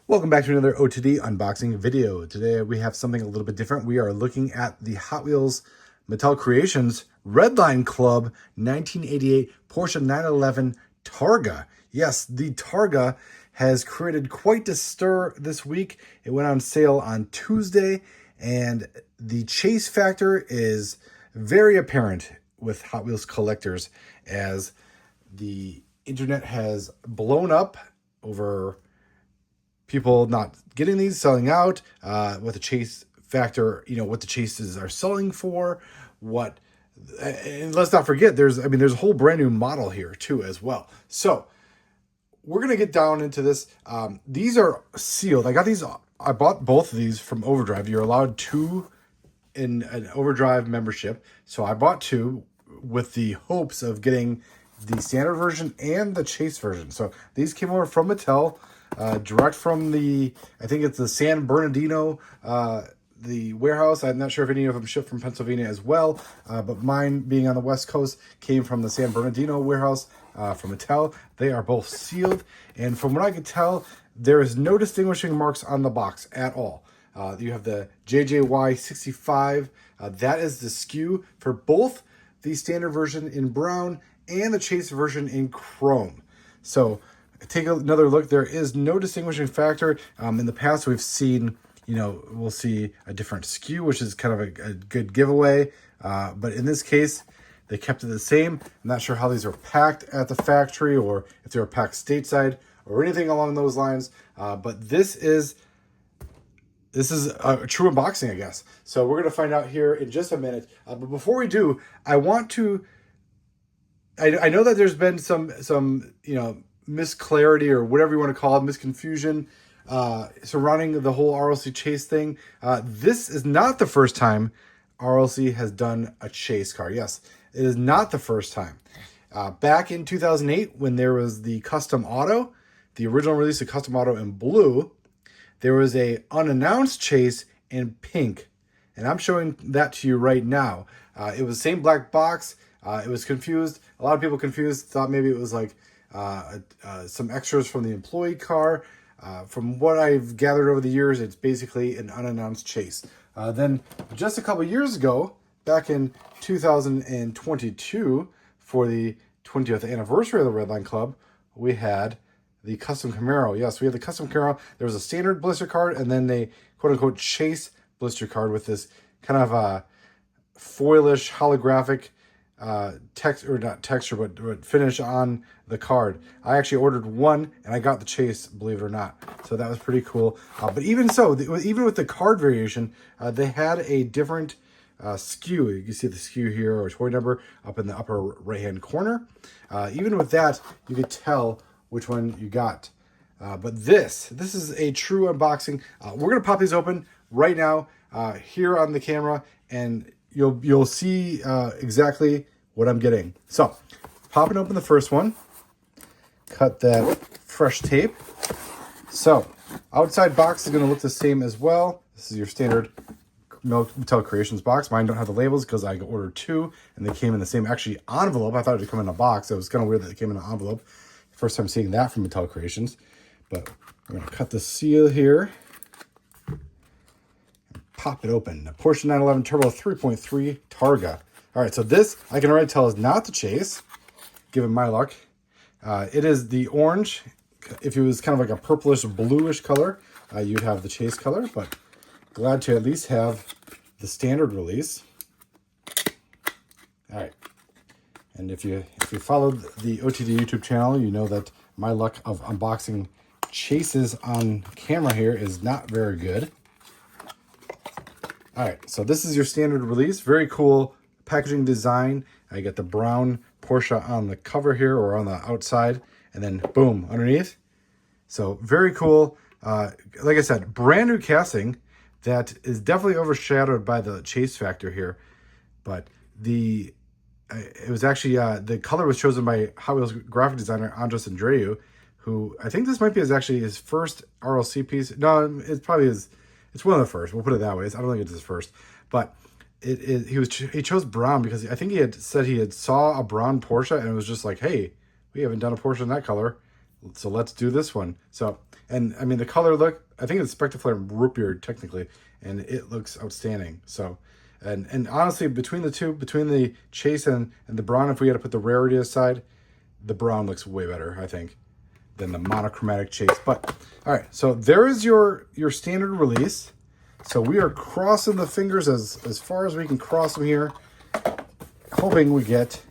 Welcome back to another OTD unboxing video. Today we have something a little bit different. We are looking at the Hot Wheels Mattel Creations Redline Club 1988 Porsche 911 Targa. Yes, the Targa has created quite a stir this week. It went on sale on Tuesday, and the chase factor is very apparent with Hot Wheels collectors as the internet has blown up over people not getting these, selling out, what the chase factor, what the chases are selling for, and let's not forget, there's a whole brand new model here too as well. So we're gonna get down into this. These are sealed. I bought both of these from Overdrive. You're allowed two in an Overdrive membership, so I bought two with the hopes of getting the standard version and the chase version. So these came over from Mattel. Direct from I think it's the San Bernardino, the warehouse. I'm not sure if any of them ship from Pennsylvania as well, but mine, being on the West Coast, came from the San Bernardino warehouse from Mattel. They are both sealed, and from what I can tell, there is no distinguishing marks on the box at all. You have the JJY65. That is the SKU for both the standard version in brown and the chase version in chrome. So take another look. There is no distinguishing factor. In the past, we've seen, we'll see a different SKU, which is kind of a good giveaway. But in this case, they kept it the same. I'm not sure how these are packed at the factory or if they were packed stateside or anything along those lines. But this is a true unboxing, I guess. So we're going to find out here in just a minute. But before we do, I want to, I know that there's been some misclarity or whatever you want to call it, misconfusion surrounding the whole RLC chase thing. This is not the first time RLC has done a chase car. Yes, it is not the first time. Back in 2008, when there was the Custom Auto, the original release of Custom Auto in blue, there was a unannounced chase in pink. And I'm showing that to you right now. It was the same black box. It was confused. A lot of people confused, thought maybe it was like some extras from the employee car. From what I've gathered over the years, it's basically an unannounced chase. Then just a couple years ago, back in 2022, for the 20th anniversary of the Redline Club, we had the Custom Camaro. Yes, we had the Custom Camaro. There was a standard blister card and then a quote-unquote chase blister card with this kind of a foilish holographic not texture, but finish on the card. I actually ordered one and I got the chase, believe it or not. So that was pretty cool. But even so, even with the card variation, they had a different SKU. You can see the SKU here or toy number up in the upper right-hand corner. Even with that, you could tell which one you got. But this is a true unboxing. We're gonna pop these open right now here on the camera, and you'll see exactly what I'm getting. So, popping open the first one, cut that fresh tape. So, outside box is going to look the same as well. This is your standard Mattel Creations box. Mine don't have the labels because I ordered two, and they came in the same envelope. I thought it would come in a box. It was kind of weird that it came in an envelope. First time seeing that from Mattel Creations. But we're going to cut the seal here. Pop it open. The Porsche 911 Turbo 3.3 Targa. All right, so this I can already tell is not the chase, given my luck. It is the orange. If it was kind of like a purplish bluish color, you'd have the chase color, but glad to at least have the standard release. All right, and if you followed the OTD YouTube channel, you know that my luck of unboxing chases on camera here is not very good. All right, so this is your standard release. Very cool packaging design. I get the brown Porsche on the cover here or on the outside, and then boom, underneath. So very cool. Like I said, brand new casting that is definitely overshadowed by the chase factor here. But it was actually, the color was chosen by Hot Wheels graphic designer Andres Andreu, who I think this might be his first RLC piece. No, it's probably it's one of the first. We'll put it that way. I don't think it's his first, but he chose brown because I think he had said he had saw a brown Porsche and it was just like, hey, we haven't done a Porsche in that color, so let's do this one. So And I mean, the color look, I think it's Spectraflare root beer technically, and it looks outstanding. So, and honestly, between the two, between the chase and the brown, if we had to put the rarity aside, the brown looks way better, I think, than the monochromatic chase. But all right, so there is your standard release. So we are crossing the fingers as far as we can cross them here, hoping we get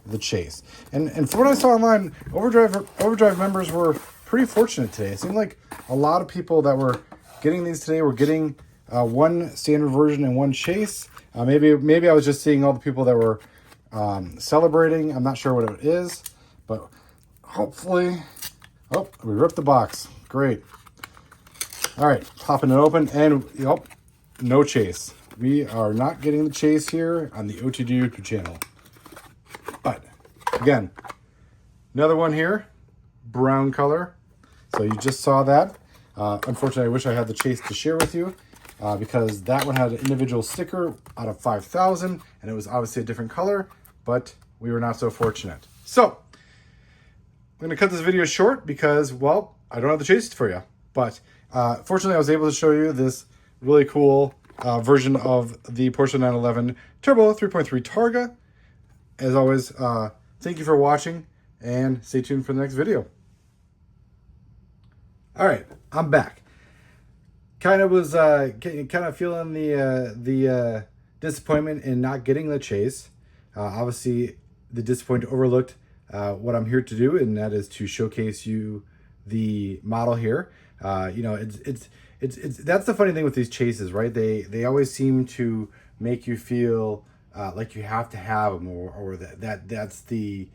the chase. And from what I saw online, Overdrive members were pretty fortunate today. It seemed like a lot of people that were getting these today were getting one standard version and one chase. Maybe I was just seeing all the people that were celebrating. I'm not sure what it is, but hopefully... Oh, we ripped the box. Great. All right, popping it open, and yep, no chase. We are not getting the chase here on the OTD YouTube channel. But, again, another one here, brown color. So you just saw that. Unfortunately, I wish I had the chase to share with you because that one had an individual sticker out of 5,000, and it was obviously a different color, but we were not so fortunate. So, I'm going to cut this video short because, well, I don't have the chase for you. But fortunately, I was able to show you this really cool version of the Porsche 911 Turbo 3.3 Targa. As always, thank you for watching, and stay tuned for the next video. All right, I'm back. Kind of feeling the disappointment in not getting the chase. Obviously, the disappointment overlooked what I'm here to do, and that is to showcase you the model here. You know, it's that's the funny thing with these chases, right? They always seem to make you feel like you have to have them, or that's the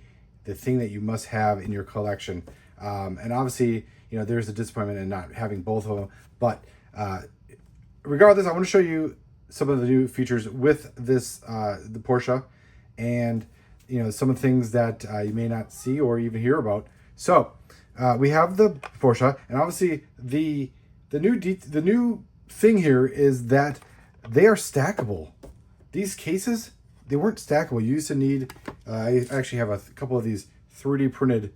thing that you must have in your collection. And obviously, you know, there's a disappointment in not having both of them. But regardless, I want to show you some of the new features with this the Porsche, and you know, some of the things that you may not see or even hear about. So we have the Porsche, and obviously the new thing here is that they are stackable. These cases, they weren't stackable. You used to need, I actually have a couple of these 3D printed,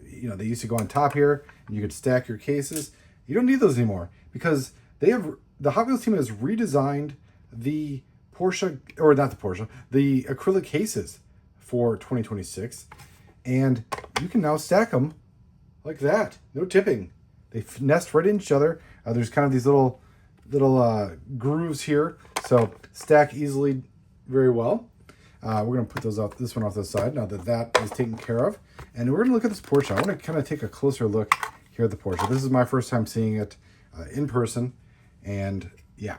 you know, they used to go on top here, and you could stack your cases. You don't need those anymore because the Hot Wheels team has redesigned the Porsche, or not the Porsche, the acrylic cases for 2026, and you can now stack them like that. No tipping. They nest right in each other. There's kind of these little grooves here, so stack easily very well. We're gonna put this one off the side now that is taken care of, and we're gonna look at this Porsche. I want to kind of take a closer look here at the Porsche. This is my first time seeing it in person, and yeah.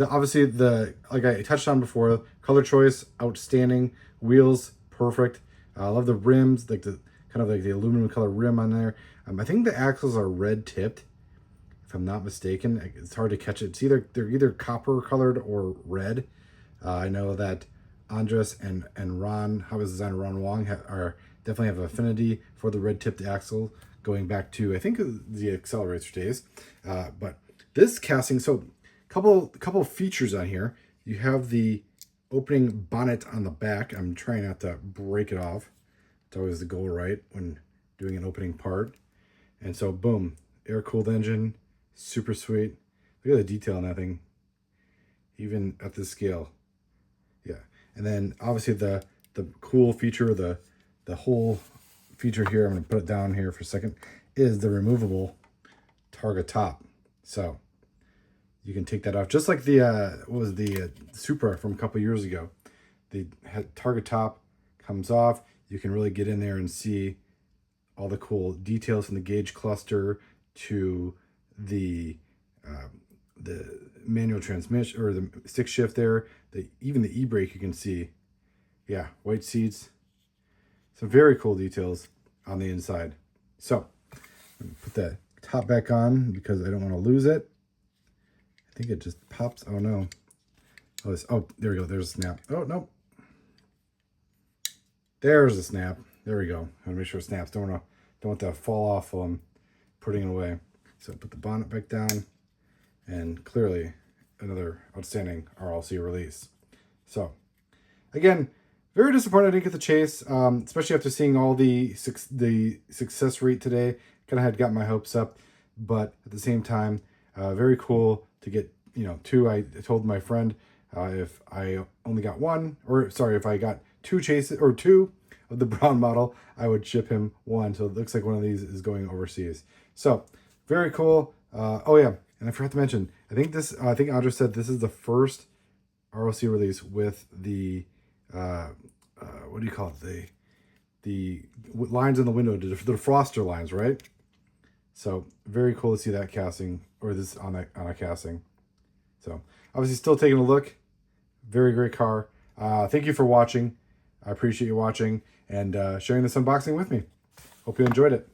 Obviously, like I touched on before, color choice, outstanding. Wheels, perfect. I love the rims, like the kind of like the aluminum color rim on there. I think the axles are red tipped, if I'm not mistaken. It's hard to catch it. They're either copper colored or red. I know that Andres and Ron, Hot Wheels designer Ron Wong, definitely have affinity for the red tipped axle, going back to I think the Accelerator days. But this casting, so. Couple features on here. You have the opening bonnet on the back. I'm trying not to break it off. It's always the goal, right, when doing an opening part. And so, boom, air-cooled engine, super sweet. Look at the detail on that thing, even at this scale. Yeah, and then obviously the cool feature, the whole feature here. I'm gonna put it down here for a second. Is the removable Targa top. So. You can take that off, just like the what was the Supra from a couple years ago. The Targa top comes off. You can really get in there and see all the cool details from the gauge cluster to the manual transmission or the stick shift there. Even the e-brake you can see. Yeah, white seats. Some very cool details on the inside. So I'm gonna put that top back on because I don't want to lose it. I think it just pops. Oh no. Oh, there we go. There's a snap. Oh, no. There's a snap. There we go. I want to make sure it snaps. Don't want that to fall off while I'm putting it away. So put the bonnet back down, and clearly another outstanding RLC release. So again, very disappointed I didn't get the chase, especially after seeing all the success rate today. kind of had got my hopes up, but at the same time, very cool to get, you know, two. I told my friend if I only got one, or sorry, if I got two chases or two of the brown model, I would ship him one. So it looks like one of these is going overseas. So very cool. Oh yeah, and I forgot to mention, I think Audra said this is the first RLC release with the what do you call it? The lines in the window, the defroster lines, right? So very cool to see that casting, or this on a casting. So obviously still taking a look. Very great car. Thank you for watching. I appreciate you watching and sharing this unboxing with me. Hope you enjoyed it.